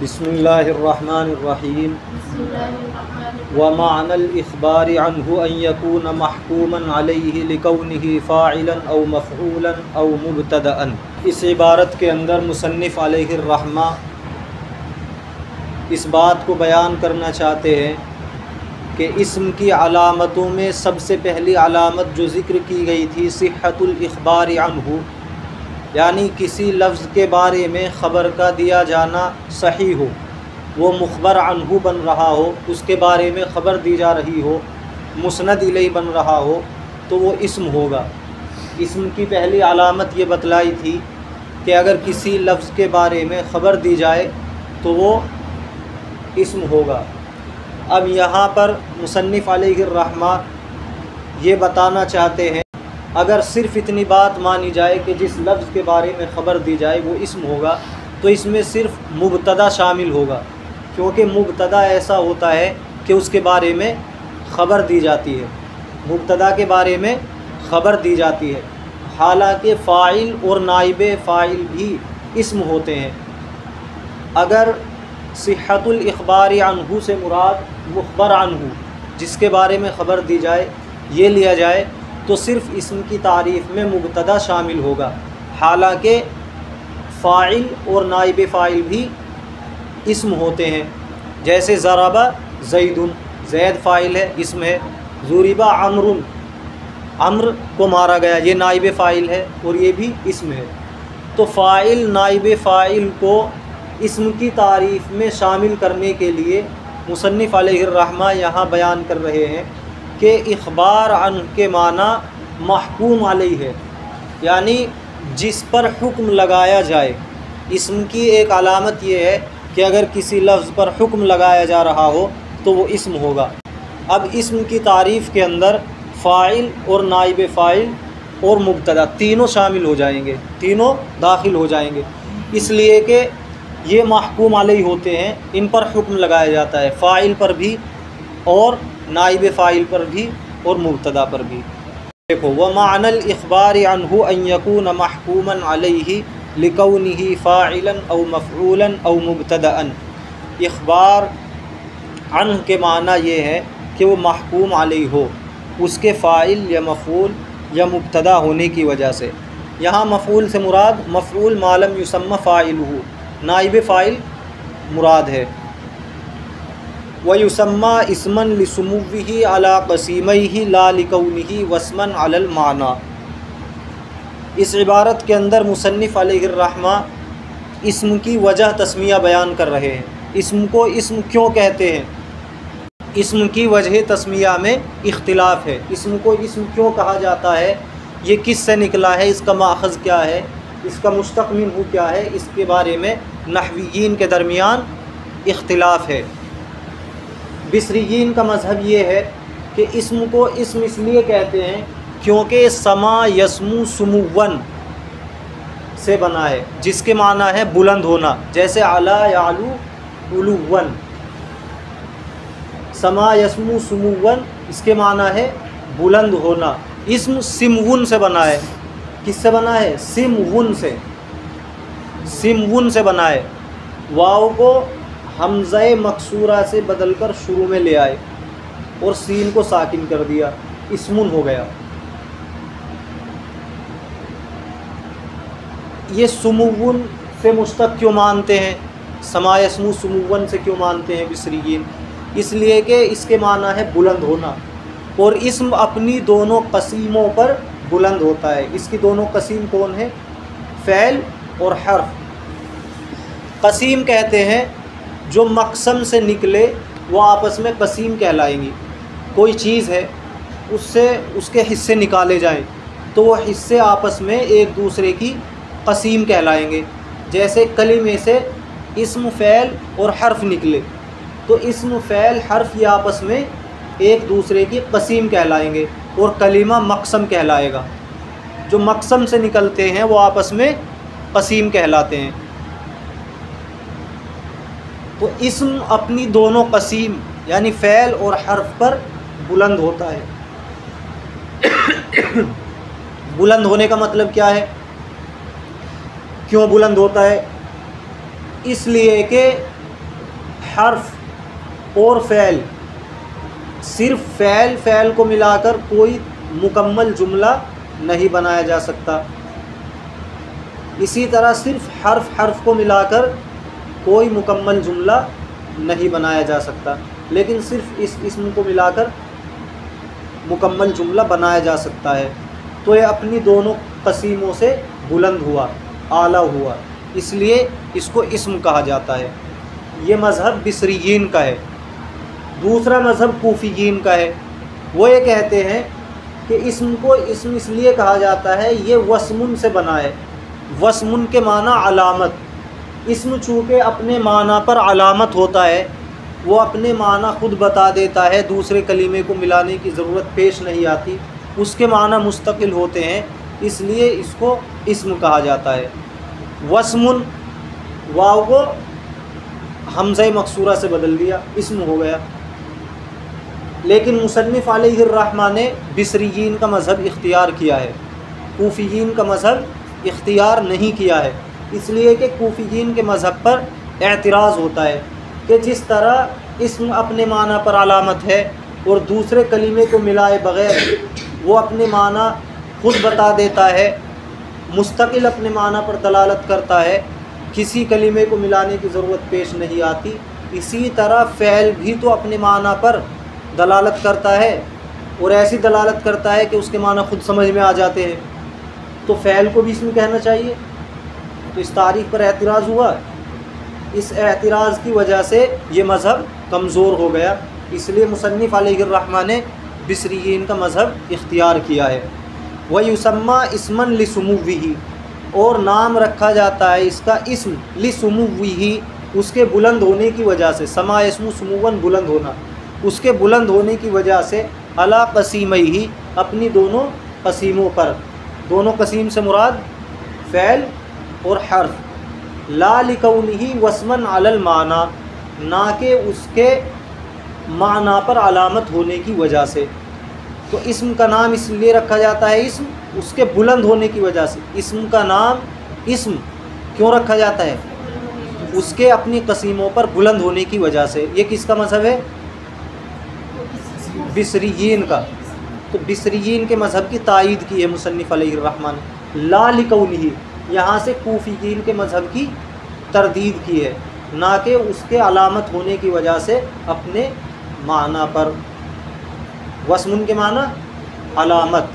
بسم اللہ الرحمن الرحیم ومعنى الإخبار عنه أن يكون محكوما عليه لكونه فاعلا أو مفعولا أو مبتدأ۔ اس عبارت کے اندر مصنف علیہ الرحمہ اس بات کو بیان کرنا چاہتے ہیں کہ اسم کی علامتوں میں سب سے پہلی علامت جو ذکر کی گئی تھی صحت الاخبار عنہ، یعنی کسی لفظ کے بارے میں خبر کا دیا جانا صحیح ہو، وہ مخبر عنہ بن رہا ہو، اس کے بارے میں خبر دی جا رہی ہو، مسند الیہ بن رہا ہو، تو وہ اسم ہوگا۔ اسم کی پہلی علامت یہ بتلائی تھی کہ اگر کسی لفظ کے بارے میں خبر دی جائے تو وہ اسم ہوگا۔ اب یہاں پر مصنف علیہ الرحمہ یہ بتانا چاہتے ہیں اگر صرف اتنی بات مانی جائے کہ جس لفظ کے بارے میں خبر دی جائے وہ اسم ہوگا تو اس میں صرف مبتدا شامل ہوگا، کیونکہ مبتدا ایسا ہوتا ہے کہ اس کے بارے میں خبر دی جاتی ہے، مبتدا کے بارے میں خبر دی جاتی ہے، حالانکہ فاعل اور نائب فاعل بھی اسم ہوتے ہیں۔ اگر صحت الاخبار عنہ سے مراد مخبر عنہ جس کے بارے میں خبر دی جائے یہ لیا جائے تو صرف اسم کی تعریف میں مبتدا شامل ہوگا، حالانکہ فاعل اور نائب فاعل بھی اسم ہوتے ہیں۔ جیسے ضرب زید، زید فاعل ہے، اسم ہے۔ ضرب عمر، عمر کو مارا گیا، یہ نائب فاعل ہے اور یہ بھی اسم ہے۔ تو فاعل نائب فاعل کو اسم کی تعریف میں شامل کرنے کے لیے مصنف علیہ الرحمہ یہاں بیان کر رہے ہیں کہ اخبار عنہ کے معنی محکوم علیہ ہے، یعنی جس پر حکم لگایا جائے۔ اسم کی ایک علامت یہ ہے کہ اگر کسی لفظ پر حکم لگایا جا رہا ہو تو وہ اسم ہوگا۔ اب اسم کی تعریف کے اندر فاعل اور نائب فاعل اور مبتدا تینوں شامل ہو جائیں گے، تینوں داخل ہو جائیں گے، اس لیے کہ یہ محکوم علیہ ہوتے ہیں، ان پر حکم لگایا جاتا ہے، فاعل پر بھی اور نائب فاعل پر بھی اور مبتدا پر بھی۔ دیکھو ومعنى الاخبار عنہ ان یکون محکوما علیہ لکونہ فاعلا او مفعولا او مبتدأ۔ اخبار عنہ کے معنی یہ ہے کہ وہ محکوم علیہ ہو، اس کے فاعل یا مفعول یا مبتدا ہونے کی وجہ سے۔ یہاں مفعول سے مراد مفعول ما لم یسمى فاعلہ، نائب فاعل مراد ہے۔ وَيُسَمَّى اسْمًا لِسُمُوِّهِ عَلَى قَسِيمَيْهِ لَا لِكَوْنِهِ وَاسْمًا عَلَى الْمَعْنَى۔ اس عبارت کے اندر مصنف علیہ الرحمہ اسم کی وجہ تسمیہ بیان کر رہے ہیں، اسم کو اسم کیوں کہتے ہیں، اسم کی وجہ تسمیہ میں اختلاف ہے، اسم کو اسم کیوں کہا جاتا ہے، یہ کس سے نکلا ہے، اس کا ماخذ کیا ہے، اس کا مشتق منہ کیا ہے، اس کے بارے میں نحویین کے درمیان اختلاف ہے۔ بصریین کا مذہب یہ ہے کہ اسم کو اسم اس لیے کہتے ہیں کیونکہ سما یسمو سمون سے بنا ہے، جس کے معنی ہے بلند ہونا، جیسے علا یعلو علون، سما یسمو سمون اس کے معنی ہے بلند ہونا۔ اسم سمون سے بنا ہے، کس سے بنا ہے، سمون سے، سمون سے بنا ہے۔ واو کو حمزہ مکسورہ سے بدل کر شروع میں لے آئے اور سین کو ساکن کر دیا، اسمن ہو گیا۔ یہ سمون سے مشتق کیوں مانتے ہیں، سما یسمو سمون سے کیوں مانتے ہیں بصریین، اس لیے کہ اس کے معنی ہے بلند ہونا، اور اسم اپنی دونوں قسیموں پر بلند ہوتا ہے۔ اس کی دونوں قسیم کون ہیں، فعل اور حرف۔ قسیم کہتے ہیں جو مقسم سے نکلے وہ آپس میں قسیم کہلائیں گی۔ کوئی چیز ہے اس سے اس کے حصے نکالے جائیں تو وہ حصے آپس میں ایک دوسرے کی قسیم کہلائیں گے۔ جیسے کلمے سے اسم فعل اور حرف نکلے تو اسم فعل حرف یہ آپس میں ایک دوسرے کی قسیم کہلائیں گے اور کلمہ مقسم کہلائے گا۔ جو مقسم سے نکلتے ہیں وہ آپس میں قسیم کہلاتے ہیں۔ تو اسم اپنی دونوں قسیم یعنی فعل اور حرف پر بلند ہوتا ہے۔ بلند ہونے کا مطلب کیا ہے، کیوں بلند ہوتا ہے، اس لیے کہ حرف اور فعل، صرف فعل کو ملا کر کوئی مکمل جملہ نہیں بنایا جا سکتا. اسی طرح صرف حرف کو ملا کر کوئی مکمل جملہ نہیں بنایا جا سکتا، لیکن صرف اس اسم کو ملا کر مکمل جملہ بنایا جا سکتا ہے. تو یہ اپنی دونوں قسیموں سے بلند ہوا، اعلیٰ ہوا، اس لیے اس کو اسم کہا جاتا ہے. یہ مذہب بصریین کا ہے. دوسرا مذہب کوفیین کا ہے. وہ یہ کہتے ہیں کہ اسم کو اسم اس لیے کہا جاتا ہے، یہ وسمن سے بنا ہے. وسمن کے معنی علامت. اسم چونکہ اپنے معنی پر علامت ہوتا ہے، وہ اپنے معنی خود بتا دیتا ہے، دوسرے کلمے کو ملانے کی ضرورت پیش نہیں آتی، اس کے معنی مستقل ہوتے ہیں، اس لیے اس کو اسم کہا جاتا ہے. وسمن، واو کو حمزہ مکسورہ سے بدل دیا، اسم ہو گیا. لیکن مصنف علیہ الرحمہ نے بصریین کا مذہب اختیار کیا ہے، کوفیین کا مذہب اختیار نہیں کیا ہے، اس لیے کہ کوفیین کے مذہب پر اعتراض ہوتا ہے کہ جس طرح اسم اپنے معنی پر علامت ہے اور دوسرے کلمے کو ملائے بغیر وہ اپنے معنی خود بتا دیتا ہے، مستقل اپنے معنی پر دلالت کرتا ہے، کسی کلمے کو ملانے کی ضرورت پیش نہیں آتی، اسی طرح فعل بھی تو اپنے معنی پر دلالت کرتا ہے اور ایسی دلالت کرتا ہے کہ اس کے معنی خود سمجھ میں آ جاتے ہیں. تو فعل کو بھی اسم کہنا چاہیے. تو اس تعریف پر اعتراض ہوا، اس اعتراض کی وجہ سے یہ مذہب کمزور ہو گیا، اس لیے مصنف علیہ الرحمہ نے بصریین کا مذہب اختیار کیا ہے. وَيُسَمَّى اسمًا لِسُمُوِّهِ، اور نام رکھا جاتا ہے اس کا اسم لِسُمُوِّهِ، اس کے بلند ہونے کی وجہ سے. سما اسم سموًا، بلند ہونا، اس کے بلند ہونے کی وجہ سے. عَلَىٰ قَسِيمَيْهِ، اپنی دونوں قسیموں پر. دونوں قسیم سے مراد فعل اور حرف. لا لِكَوْنِهِ وَاسْمًا عَلَى الْمَعْنَى، نہ کہ اس کے معنی پر علامت ہونے کی وجہ سے. تو اسم کا نام اس لیے رکھا جاتا ہے اسم اس کے بلند ہونے کی وجہ سے. اسم کا نام اسم کیوں رکھا جاتا ہے؟ اس کے اپنی قسیموں پر بلند ہونے کی وجہ سے. یہ کس کا مذہب ہے؟ بصریین کا. تو بصریین کے مذہب کی تائید کی ہے مصنف علیہ الرحمٰ نے. لا لکونہ، یہاں سے کوفیین کے مذہب کی تردید کی ہے، نہ کہ اس کے علامت ہونے کی وجہ سے اپنے معنی پر. وسمن کے معنی علامت.